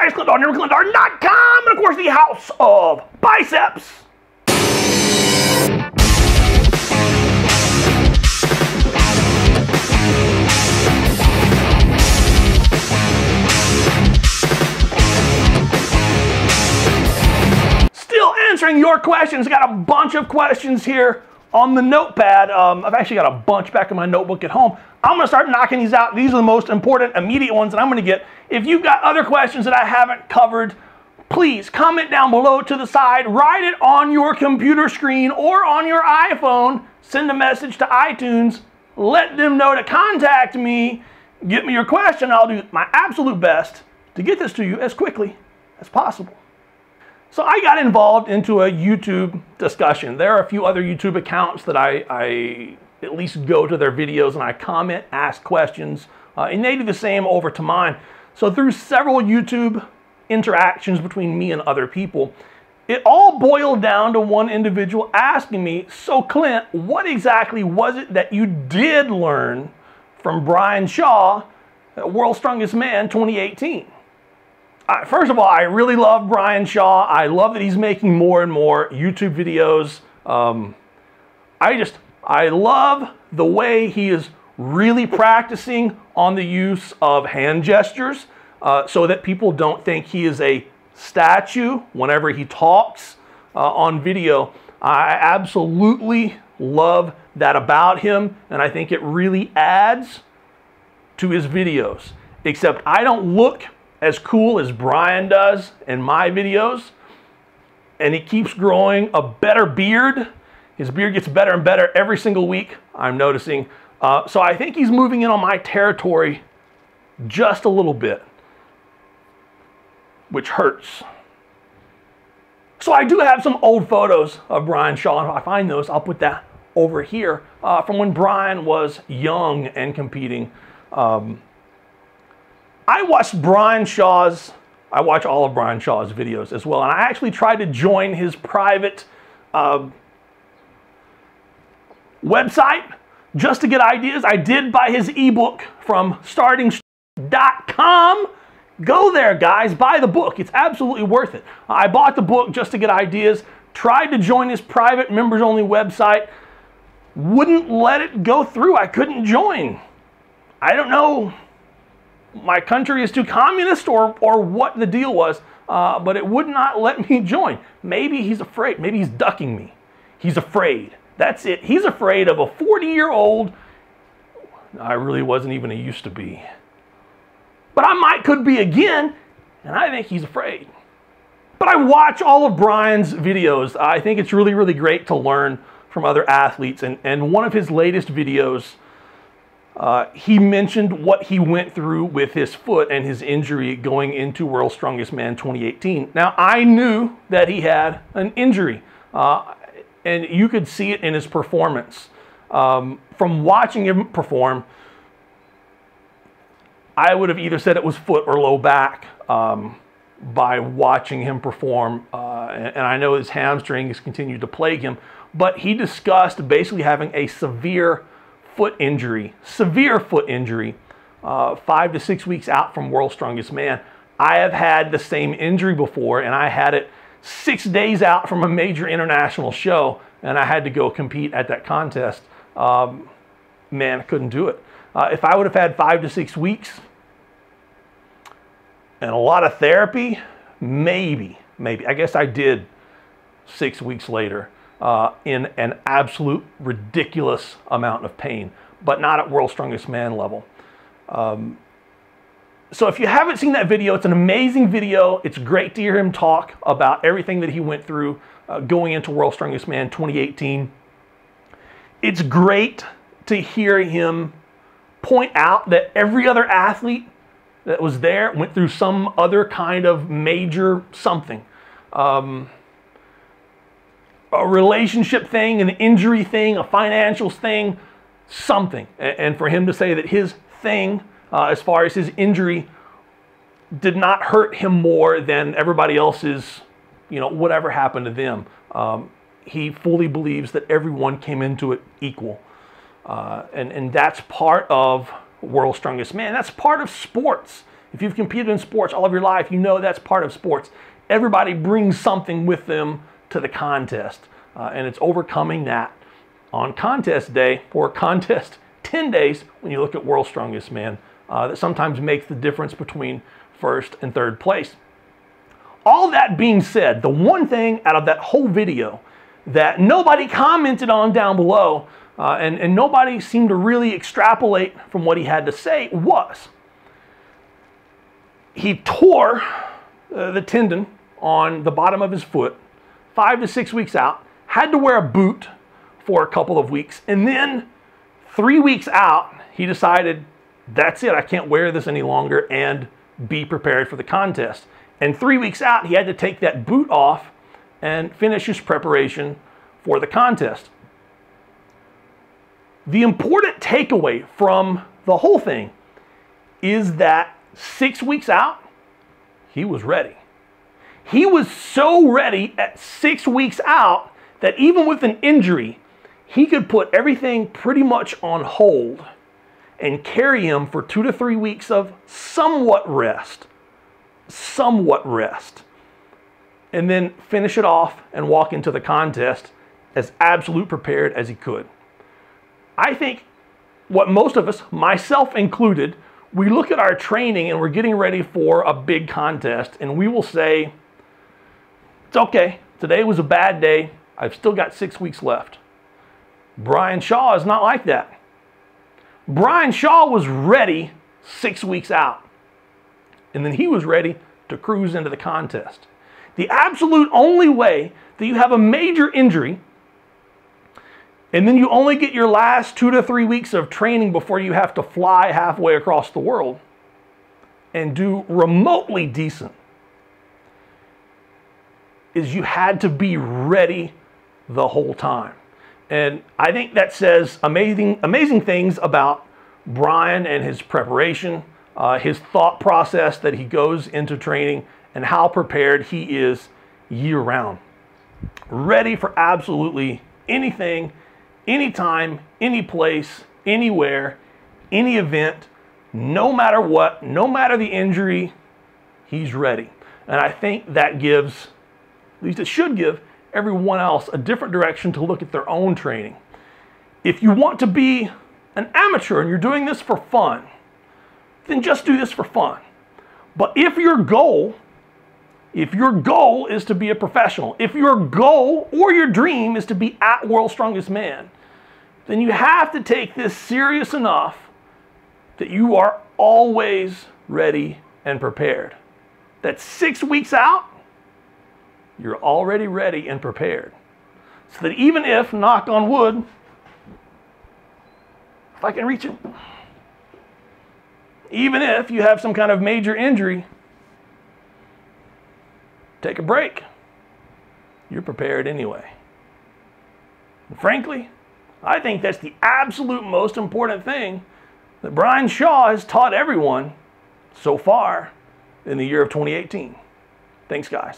guys, ClintarNewClintar.com, and of course the House of Biceps. Still answering your questions. Got a bunch of questions here on the notepad. I've actually got a bunch back in my notebook at home. I'm going to start knocking these out. These are the most important, immediate ones that I'm going to get. If you've got other questions that I haven't covered, please comment down below to the side. Write it on your computer screen or on your iPhone. Send a message to iTunes. Let them know to contact me. Get me your question. I'll do my absolute best to get this to you as quickly as possible. So I got involved into a YouTube discussion. There are a few other YouTube accounts that I at least go to their videos and I comment, ask questions, and they do the same over to mine. So through several YouTube interactions between me and other people, it all boiled down to one individual asking me, so Clint, what exactly was it that you did learn from Brian Shaw at World's Strongest Man 2018? First of all, I really love Brian Shaw. I love that he's making more and more YouTube videos. I love the way he is really practicing on the use of hand gestures so that people don't think he is a statue whenever he talks on video. I absolutely love that about him, and I think it really adds to his videos. Except I don't look as cool as Brian does in my videos, and he keeps growing a better beard. His beard gets better and better every single week, I'm noticing. So I think he's moving in on my territory just a little bit, which hurts. So I do have some old photos of Brian Shaw, and if I find those, I'll put that over here from when Brian was young and competing. I watch all of Brian Shaw's videos as well, and I actually tried to join his private website just to get ideas. I did buy his ebook from starting.com. Go there, guys, buy the book. It's absolutely worth it. I bought the book just to get ideas, tried to join his private members-only website, wouldn't let it go through. I couldn't join. I don't know. My country is too communist or what the deal was, but it would not let me join. Maybe he's afraid. Maybe he's ducking me. He's afraid. That's it. He's afraid of a 40-year-old. I really wasn't even a used to be. But I could be again, and I think he's afraid. But I watch all of Brian's videos. I think it's really, really great to learn from other athletes. And one of his latest videos, he mentioned what he went through with his foot and his injury going into World's Strongest Man 2018. Now, I knew that he had an injury, and you could see it in his performance. From watching him perform, I would have either said it was foot or low back by watching him perform. And I know his hamstrings continued to plague him, but he discussed basically having a severe foot injury, 5 to 6 weeks out from World's Strongest Man. I have had the same injury before, and I had it 6 days out from a major international show, and I had to go compete at that contest. Man, I couldn't do it. If I would have had 5 to 6 weeks and a lot of therapy, maybe. I guess I did 6 weeks later. In an absolute ridiculous amount of pain, but not at World's Strongest Man level. So if you haven't seen that video, it's an amazing video. It's great to hear him talk about everything that he went through going into World's Strongest Man 2018. It's great to hear him point out that every other athlete that was there went through some other kind of major something. A relationship thing, an injury thing, a financial thing, something. And for him to say that his thing, as far as his injury, did not hurt him more than everybody else's, whatever happened to them. He fully believes that everyone came into it equal. And that's part of World's Strongest Man. That's part of sports. If you've competed in sports all of your life, you know that's part of sports. Everybody brings something with them to the contest, and it's overcoming that on contest day or contest 10 days when you look at World's Strongest Man that sometimes makes the difference between first and third place. All that being said, the one thing out of that whole video that nobody commented on down below and nobody seemed to really extrapolate from what he had to say was he tore the tendon on the bottom of his foot 5 to 6 weeks out, had to wear a boot for a couple of weeks, and then 3 weeks out, he decided, that's it, I can't wear this any longer, and be prepared for the contest. And 3 weeks out, he had to take that boot off and finish his preparation for the contest. The important takeaway from the whole thing is that 6 weeks out, he was ready. He was so ready at 6 weeks out that even with an injury, he could put everything pretty much on hold and carry him for 2 to 3 weeks of somewhat rest, and then finish it off and walk into the contest as absolute prepared as he could. I think what most of us, myself included, we look at our training and we're getting ready for a big contest and we will say, it's okay, today was a bad day, I've still got 6 weeks left. Brian Shaw is not like that. Brian Shaw was ready 6 weeks out, and then he was ready to cruise into the contest. The absolute only way that you have a major injury and then you only get your last 2 to 3 weeks of training before you have to fly halfway across the world and do remotely decent is you had to be ready the whole time. And I think that says amazing things about Brian and his preparation, his thought process that he goes into training, and how prepared he is year-round. Ready for absolutely anything, anytime, any place, anywhere, any event, no matter what, no matter the injury, he's ready. And I think that gives, at least it should give, everyone else a different direction to look at their own training. If you want to be an amateur and you're doing this for fun, then just do this for fun. But if your goal is to be a professional, if your goal or your dream is to be at World's Strongest Man, then you have to take this serious enough that you are always ready and prepared. That 6 weeks out, you're already ready and prepared. So that even if, knock on wood, if I can reach it, even if you have some kind of major injury, take a break. You're prepared anyway. And frankly, I think that's the absolute most important thing that Brian Shaw has taught everyone so far in the year of 2018. Thanks, guys.